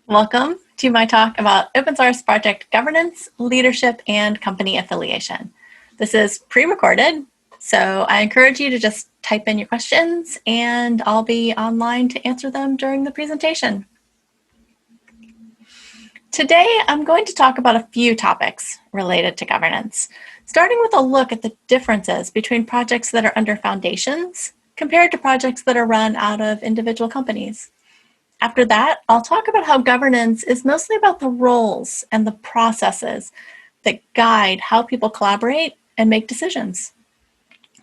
Welcome to my talk about open source project governance, leadership, and company affiliation. This is pre-recorded, so I encourage you to just type in your questions and I'll be online to answer them during the presentation. Today, I'm going to talk about a few topics related to governance, starting with a look at the differences between projects that are under foundations compared to projects that are run out of individual companies. After that, I'll talk about how governance is mostly about the roles and the processes that guide how people collaborate and make decisions,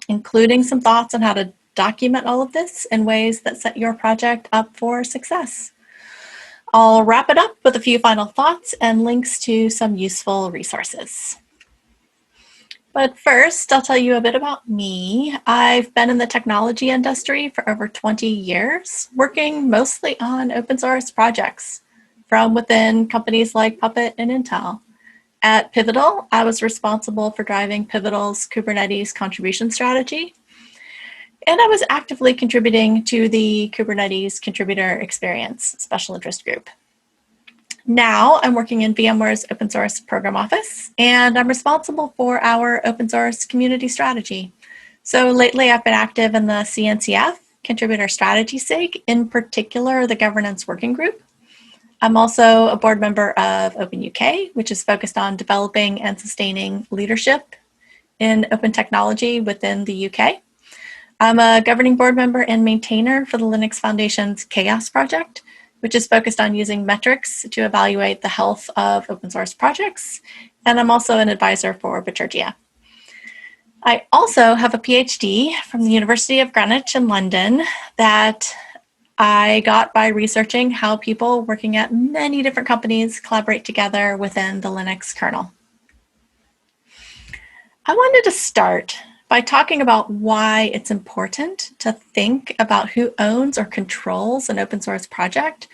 including some thoughts on how to document all of this in ways that set your project up for success. I'll wrap it up with a few final thoughts and links to some useful resources. But first, I'll tell you a bit about me. I've been in the technology industry for over 20 years, working mostly on open source projects from within companies like Puppet and Intel. At Pivotal, I was responsible for driving Pivotal's Kubernetes contribution strategy, and I was actively contributing to the Kubernetes Contributor Experience Special Interest Group. Now I'm working in VMware's open source program office, and I'm responsible for our open source community strategy. So lately I've been active in the CNCF, Contributor Strategy SIG, in particular the Governance Working Group. I'm also a board member of Open UK, which is focused on developing and sustaining leadership in open technology within the UK. I'm a governing board member and maintainer for the Linux Foundation's Chaos project, which is focused on using metrics to evaluate the health of open source projects. And I'm also an advisor for Bitergia. I also have a PhD from the University of Greenwich in London that I got by researching how people working at many different companies collaborate together within the Linux kernel. I wanted to start by talking about why it's important to think about who owns or controls an open source project,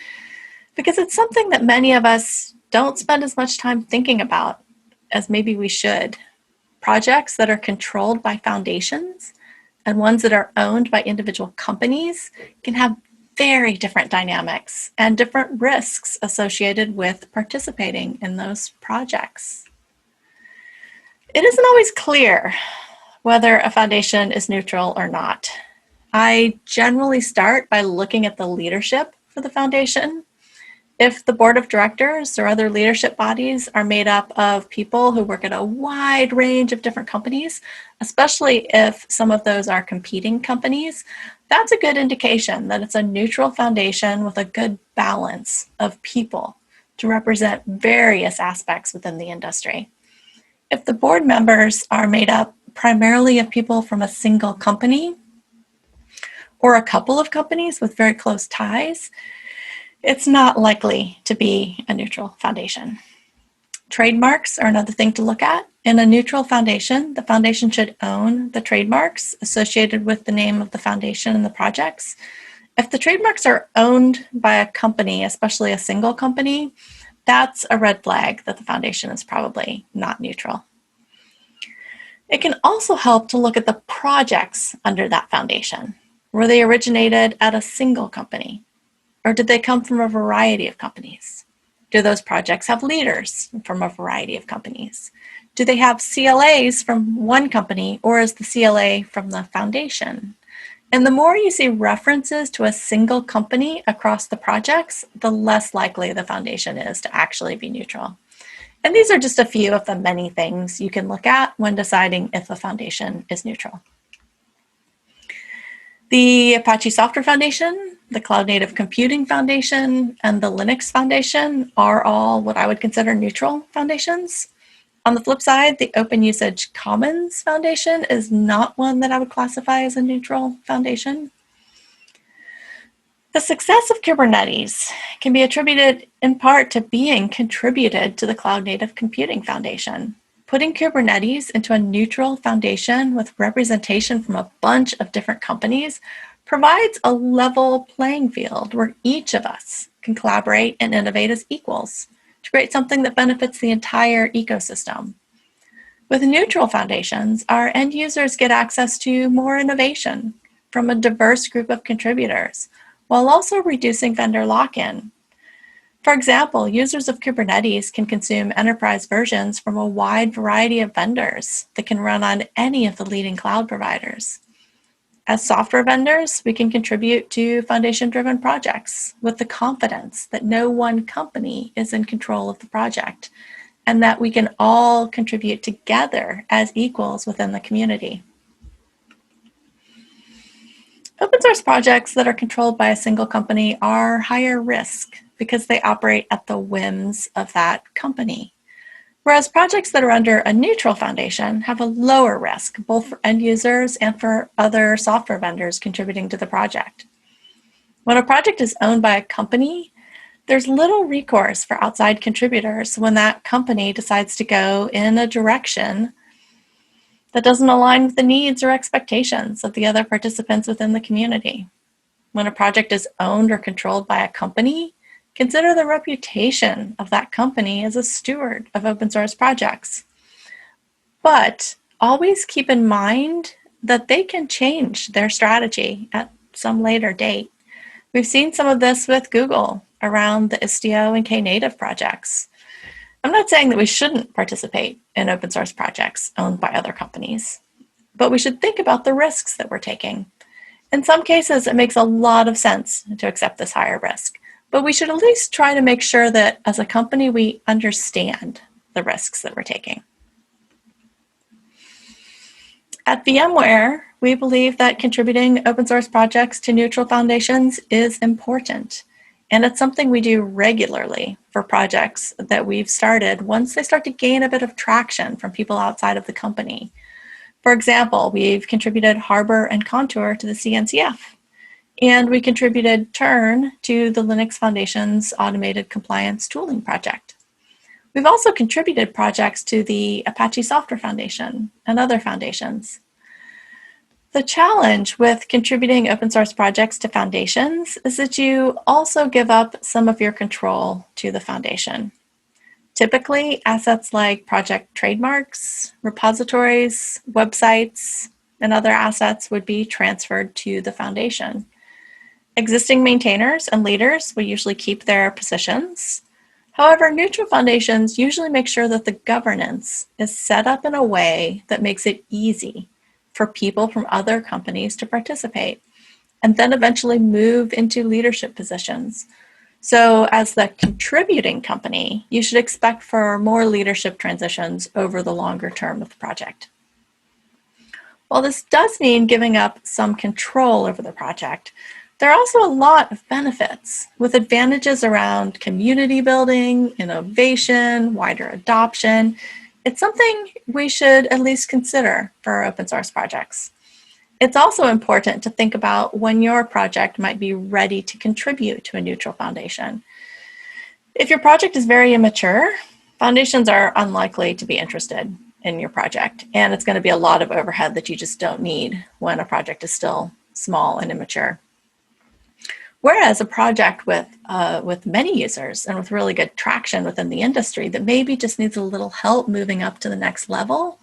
because it's something that many of us don't spend as much time thinking about as maybe we should. Projects that are controlled by foundations and ones that are owned by individual companies can have very different dynamics and different risks associated with participating in those projects. It isn't always clear whether a foundation is neutral or not. I generally start by looking at the leadership for the foundation. If the board of directors or other leadership bodies are made up of people who work at a wide range of different companies, especially if some of those are competing companies, that's a good indication that it's a neutral foundation with a good balance of people to represent various aspects within the industry. If the board members are made up primarily of people from a single company or a couple of companies with very close ties, it's not likely to be a neutral foundation. Trademarks are another thing to look at. In a neutral foundation, the foundation should own the trademarks associated with the name of the foundation and the projects. If the trademarks are owned by a company, especially a single company, that's a red flag that the foundation is probably not neutral. It can also help to look at the projects under that foundation. Were they originated at a single company? Or did they come from a variety of companies? Do those projects have leaders from a variety of companies? Do they have CLAs from one company, or is the CLA from the foundation? And the more you see references to a single company across the projects, the less likely the foundation is to actually be neutral. And these are just a few of the many things you can look at when deciding if a foundation is neutral. The Apache Software Foundation, the Cloud Native Computing Foundation, and the Linux Foundation are all what I would consider neutral foundations. On the flip side, the Open Usage Commons Foundation is not one that I would classify as a neutral foundation. The success of Kubernetes can be attributed in part to being contributed to the Cloud Native Computing Foundation. Putting Kubernetes into a neutral foundation with representation from a bunch of different companies provides a level playing field where each of us can collaborate and innovate as equals to create something that benefits the entire ecosystem. With neutral foundations, our end users get access to more innovation from a diverse group of contributors, while also reducing vendor lock-in. For example, users of Kubernetes can consume enterprise versions from a wide variety of vendors that can run on any of the leading cloud providers. As software vendors, we can contribute to foundation-driven projects with the confidence that no one company is in control of the project and that we can all contribute together as equals within the community. Open source projects that are controlled by a single company are higher risk because they operate at the whims of that company. Whereas projects that are under a neutral foundation have a lower risk, both for end users and for other software vendors contributing to the project. When a project is owned by a company, there's little recourse for outside contributors when that company decides to go in a direction that doesn't align with the needs or expectations of the other participants within the community. When a project is owned or controlled by a company, consider the reputation of that company as a steward of open source projects. But always keep in mind that they can change their strategy at some later date. We've seen some of this with Google around the Istio and Knative projects. I'm not saying that we shouldn't participate in open source projects owned by other companies, but we should think about the risks that we're taking. In some cases, it makes a lot of sense to accept this higher risk, but we should at least try to make sure that as a company, we understand the risks that we're taking. At VMware, we believe that contributing open source projects to neutral foundations is important. And it's something we do regularly for projects that we've started once they start to gain a bit of traction from people outside of the company. For example, we've contributed Harbor and Contour to the CNCF, and we contributed Turn to the Linux Foundation's Automated Compliance Tooling project. We've also contributed projects to the Apache Software Foundation and other foundations. The challenge with contributing open source projects to foundations is that you also give up some of your control to the foundation. Typically, assets like project trademarks, repositories, websites, and other assets would be transferred to the foundation. Existing maintainers and leaders will usually keep their positions. However, neutral foundations usually make sure that the governance is set up in a way that makes it easy for people from other companies to participate and then eventually move into leadership positions. So as the contributing company, you should expect for more leadership transitions over the longer term of the project. While this does mean giving up some control over the project, there are also a lot of benefits with advantages around community building, innovation, wider adoption. It's something we should at least consider for our open source projects. It's also important to think about when your project might be ready to contribute to a neutral foundation. If your project is very immature, foundations are unlikely to be interested in your project, and it's going to be a lot of overhead that you just don't need when a project is still small and immature. Whereas a project with many users and with really good traction within the industry that maybe just needs a little help moving up to the next level,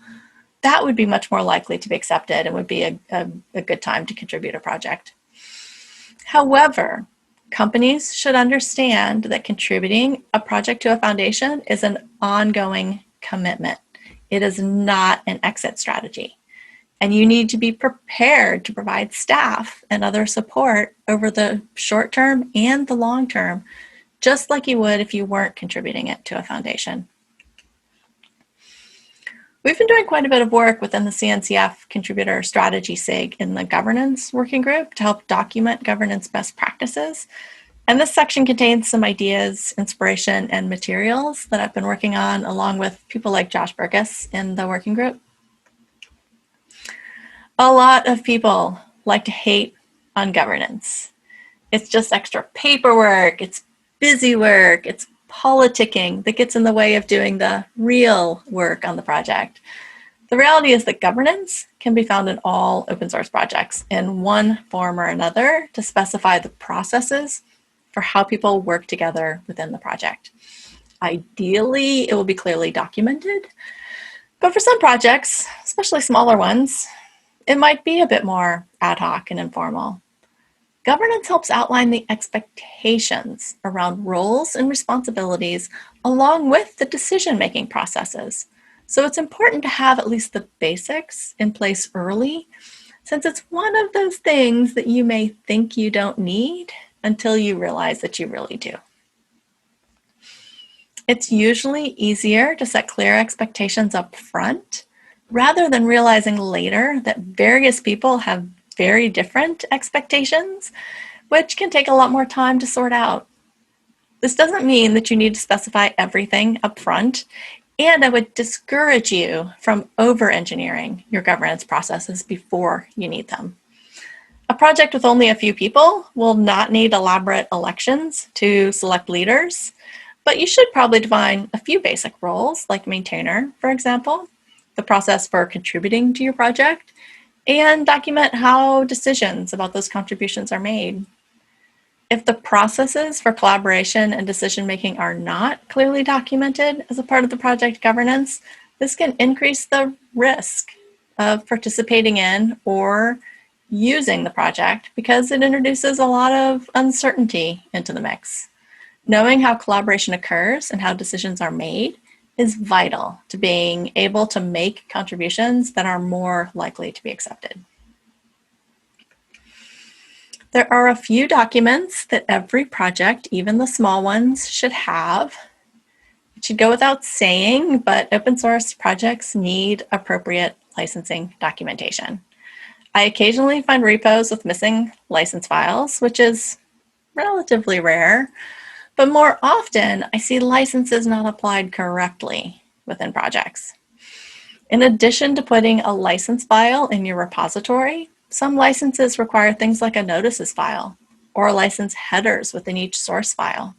that would be much more likely to be accepted and would be a good time to contribute a project. However, companies should understand that contributing a project to a foundation is an ongoing commitment. It is not an exit strategy. And you need to be prepared to provide staff and other support over the short term and the long term, just like you would if you weren't contributing it to a foundation. We've been doing quite a bit of work within the CNCF Contributor Strategy SIG in the Governance Working Group to help document governance best practices. And this section contains some ideas, inspiration, and materials that I've been working on along with people like Josh Burgess in the working group. A lot of people like to hate on governance. It's just extra paperwork, it's busy work, it's politicking that gets in the way of doing the real work on the project. The reality is that governance can be found in all open source projects in one form or another to specify the processes for how people work together within the project. Ideally, it will be clearly documented, but for some projects, especially smaller ones, it might be a bit more ad hoc and informal. Governance helps outline the expectations around roles and responsibilities along with the decision-making processes. So it's important to have at least the basics in place early, since it's one of those things that you may think you don't need until you realize that you really do. It's usually easier to set clear expectations up front rather than realizing later that various people have very different expectations, which can take a lot more time to sort out. This doesn't mean that you need to specify everything up front, and I would discourage you from over-engineering your governance processes before you need them. A project with only a few people will not need elaborate elections to select leaders, but you should probably define a few basic roles, like maintainer, for example, the process for contributing to your project, and document how decisions about those contributions are made. If the processes for collaboration and decision-making are not clearly documented as a part of the project governance, this can increase the risk of participating in or using the project because it introduces a lot of uncertainty into the mix. Knowing how collaboration occurs and how decisions are made is vital to being able to make contributions that are more likely to be accepted. There are a few documents that every project, even the small ones, should have. It should go without saying, but open source projects need appropriate licensing documentation. I occasionally find repos with missing license files, which is relatively rare, but more often I see licenses not applied correctly within projects. In addition to putting a license file in your repository, some licenses require things like a notices file or license headers within each source file.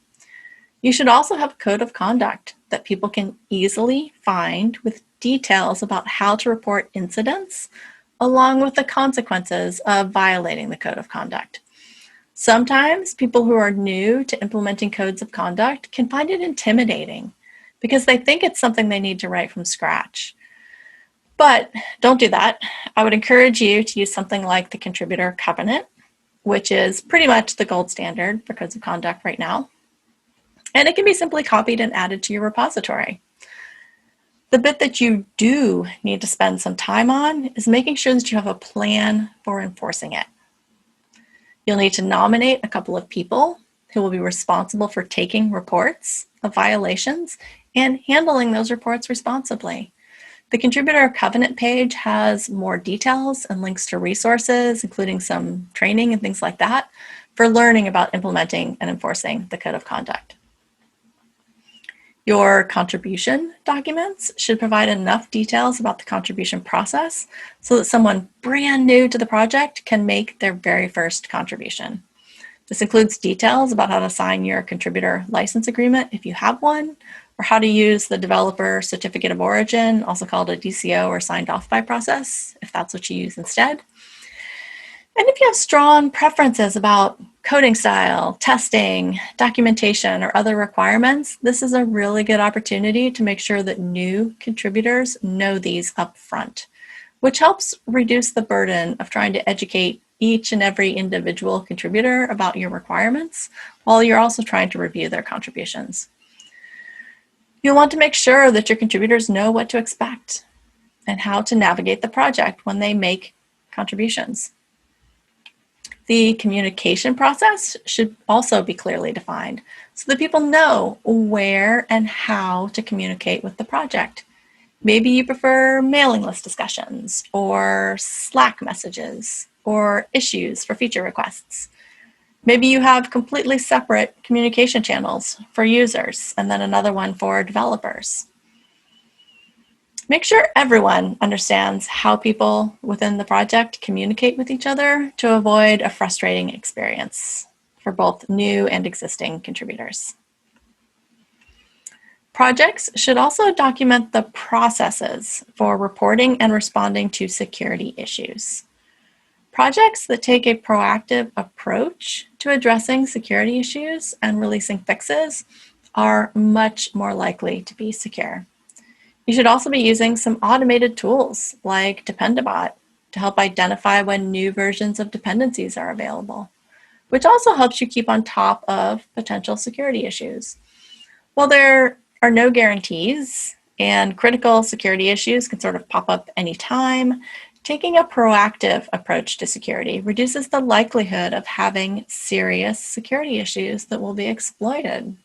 You should also have a code of conduct that people can easily find with details about how to report incidents along with the consequences of violating the code of conduct. Sometimes people who are new to implementing codes of conduct can find it intimidating because they think it's something they need to write from scratch. But don't do that. I would encourage you to use something like the contributor covenant, which is pretty much the gold standard for codes of conduct right now. And it can be simply copied and added to your repository. The bit that you do need to spend some time on is making sure that you have a plan for enforcing it. You'll need to nominate a couple of people who will be responsible for taking reports of violations and handling those reports responsibly. The contributor covenant page has more details and links to resources, including some training and things like that, for learning about implementing and enforcing the code of conduct. Your contribution documents should provide enough details about the contribution process so that someone brand new to the project can make their very first contribution. This includes details about how to sign your contributor license agreement if you have one, or how to use the developer certificate of origin, also called a DCO or signed off by process, if that's what you use instead. And if you have strong preferences about coding style, testing, documentation, or other requirements, this is a really good opportunity to make sure that new contributors know these up front, which helps reduce the burden of trying to educate each and every individual contributor about your requirements while you're also trying to review their contributions. You'll want to make sure that your contributors know what to expect and how to navigate the project when they make contributions. The communication process should also be clearly defined so that people know where and how to communicate with the project. Maybe you prefer mailing list discussions or Slack messages or issues for feature requests. Maybe you have completely separate communication channels for users and then another one for developers. Make sure everyone understands how people within the project communicate with each other to avoid a frustrating experience for both new and existing contributors. Projects should also document the processes for reporting and responding to security issues. Projects that take a proactive approach to addressing security issues and releasing fixes are much more likely to be secure. You should also be using some automated tools like Dependabot to help identify when new versions of dependencies are available. which also helps you keep on top of potential security issues. While there are no guarantees and critical security issues can sort of pop up anytime, taking a proactive approach to security reduces the likelihood of having serious security issues that will be exploited.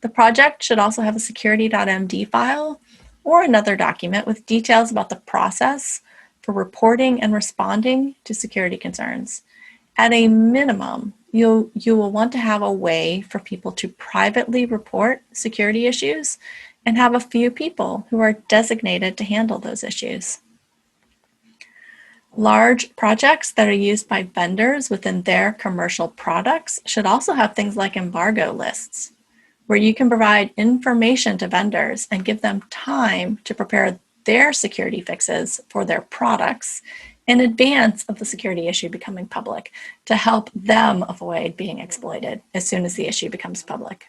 The project should also have a security.md file or another document with details about the process for reporting and responding to security concerns. At a minimum, you will want to have a way for people to privately report security issues and have a few people who are designated to handle those issues. Large projects that are used by vendors within their commercial products should also have things like embargo lists, where you can provide information to vendors and give them time to prepare their security fixes for their products in advance of the security issue becoming public to help them avoid being exploited as soon as the issue becomes public.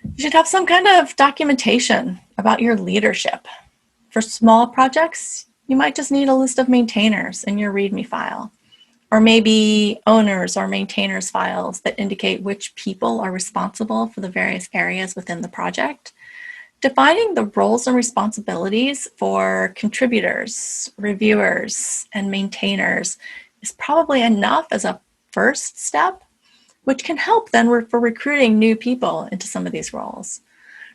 You should have some kind of documentation about your leadership. For small projects, you might just need a list of maintainers in your README file, or maybe owners or maintainers files that indicate which people are responsible for the various areas within the project. Defining the roles and responsibilities for contributors, reviewers, and maintainers is probably enough as a first step, which can help then for recruiting new people into some of these roles.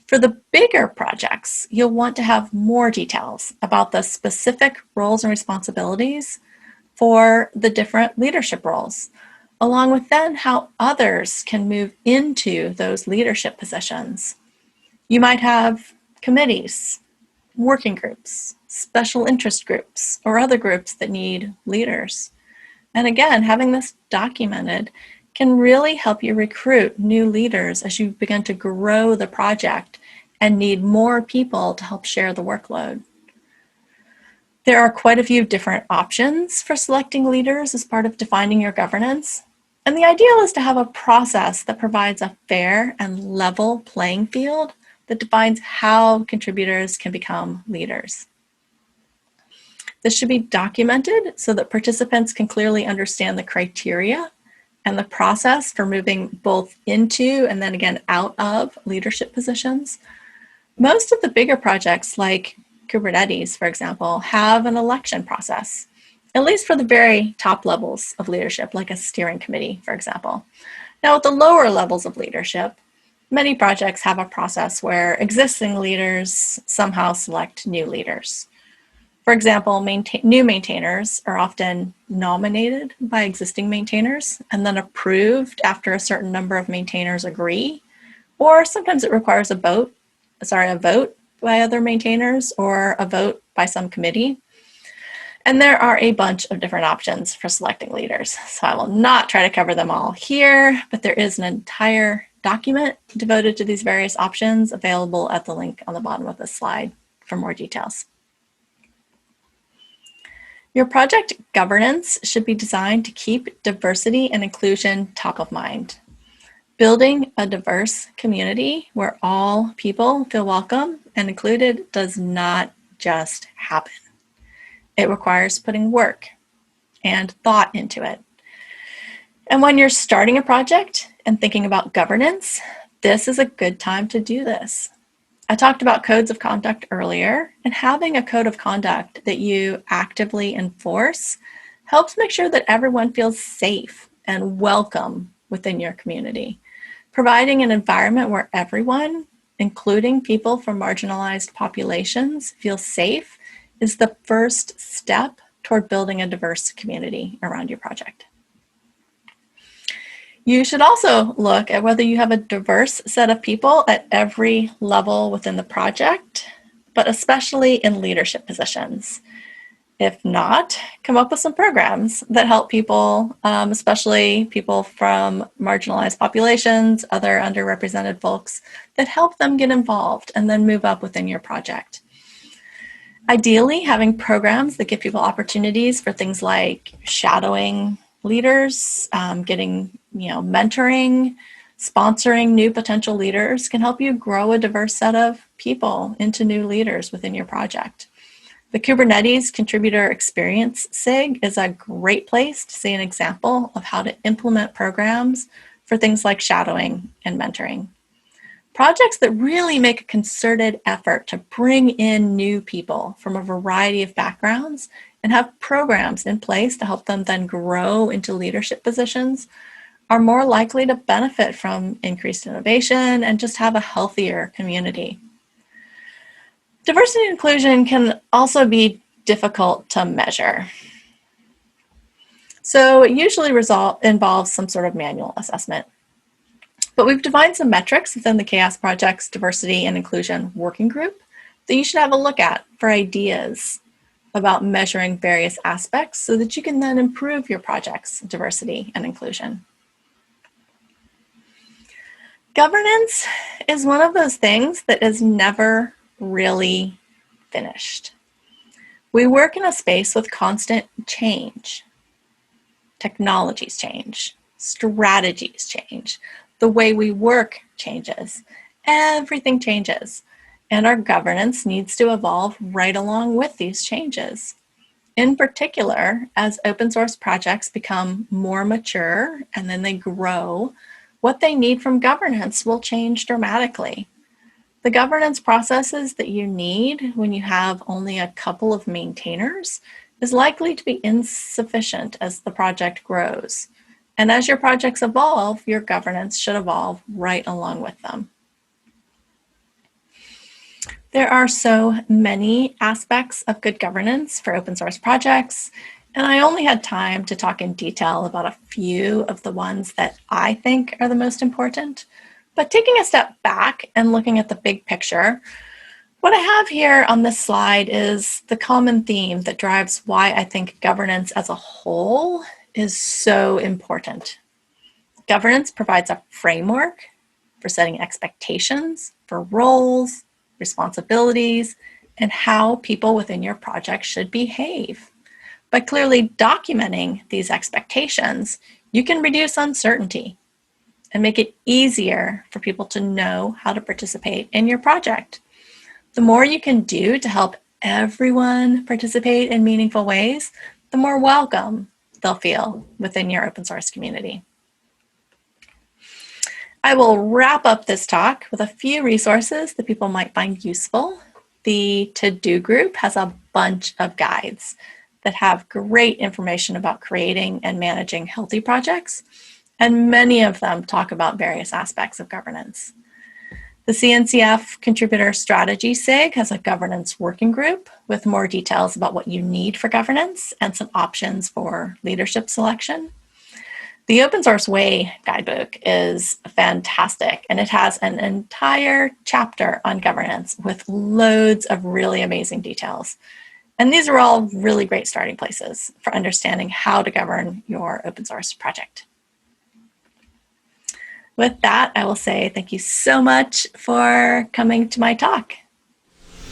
For the bigger projects, you'll want to have more details about the specific roles and responsibilities for the different leadership roles, along with then how others can move into those leadership positions. You might have committees, working groups, special interest groups, or other groups that need leaders. And again, having this documented can really help you recruit new leaders as you begin to grow the project and need more people to help share the workload. There are quite a few different options for selecting leaders as part of defining your governance. And the ideal is to have a process that provides a fair and level playing field that defines how contributors can become leaders. This should be documented so that participants can clearly understand the criteria and the process for moving both into and then again out of leadership positions. Most of the bigger projects like Kubernetes, for example, have an election process, at least for the very top levels of leadership, like a steering committee, for example. Now, at the lower levels of leadership, many projects have a process where existing leaders somehow select new leaders. For example, new maintainers are often nominated by existing maintainers and then approved after a certain number of maintainers agree, or sometimes it requires a vote by other maintainers or a vote by some committee. And there are a bunch of different options for selecting leaders. So I will not try to cover them all here, but there is an entire document devoted to these various options available at the link on the bottom of this slide for more details. Your project governance should be designed to keep diversity and inclusion top of mind. Building a diverse community where all people feel welcome and included does not just happen. It requires putting work and thought into it. And when you're starting a project and thinking about governance, this is a good time to do this. I talked about codes of conduct earlier, and having a code of conduct that you actively enforce helps make sure that everyone feels safe and welcome within your community. Providing an environment where everyone, including people from marginalized populations, feel safe is the first step toward building a diverse community around your project. You should also look at whether you have a diverse set of people at every level within the project, but especially in leadership positions. If not, come up with some programs that help people, especially people from marginalized populations, other underrepresented folks, that help them get involved and then move up within your project. Ideally, having programs that give people opportunities for things like shadowing leaders, getting, mentoring, sponsoring new potential leaders can help you grow a diverse set of people into new leaders within your project. The Kubernetes Contributor Experience SIG is a great place to see an example of how to implement programs for things like shadowing and mentoring. Projects that really make a concerted effort to bring in new people from a variety of backgrounds and have programs in place to help them then grow into leadership positions are more likely to benefit from increased innovation and just have a healthier community. Diversity and inclusion can also be difficult to measure. So it usually involves some sort of manual assessment. But we've defined some metrics within the CHAOSS Project's Diversity and Inclusion Working Group that you should have a look at for ideas about measuring various aspects so that you can then improve your project's diversity and inclusion. Governance is one of those things that is never really finished. We work in a space with constant change. Technologies change, strategies change, the way we work changes, everything changes, and our governance needs to evolve right along with these changes. In particular, as open source projects become more mature and then they grow, what they need from governance will change dramatically. The governance processes that you need when you have only a couple of maintainers is likely to be insufficient as the project grows. And as your projects evolve, your governance should evolve right along with them. There are so many aspects of good governance for open source projects, and I only had time to talk in detail about a few of the ones that I think are the most important. But taking a step back and looking at the big picture, what I have here on this slide is the common theme that drives why I think governance as a whole is so important. Governance provides a framework for setting expectations for roles, responsibilities, and how people within your project should behave. By clearly documenting these expectations, you can reduce uncertainty and make it easier for people to know how to participate in your project. The more you can do to help everyone participate in meaningful ways, the more welcome they'll feel within your open source community. I will wrap up this talk with a few resources that people might find useful. The to-do group has a bunch of guides that have great information about creating and managing healthy projects, and many of them talk about various aspects of governance. The CNCF Contributor Strategy SIG has a governance working group with more details about what you need for governance and some options for leadership selection. The Open Source Way guidebook is fantastic, and it has an entire chapter on governance with loads of really amazing details. And these are all really great starting places for understanding how to govern your open source project. With that, I will say thank you so much for coming to my talk.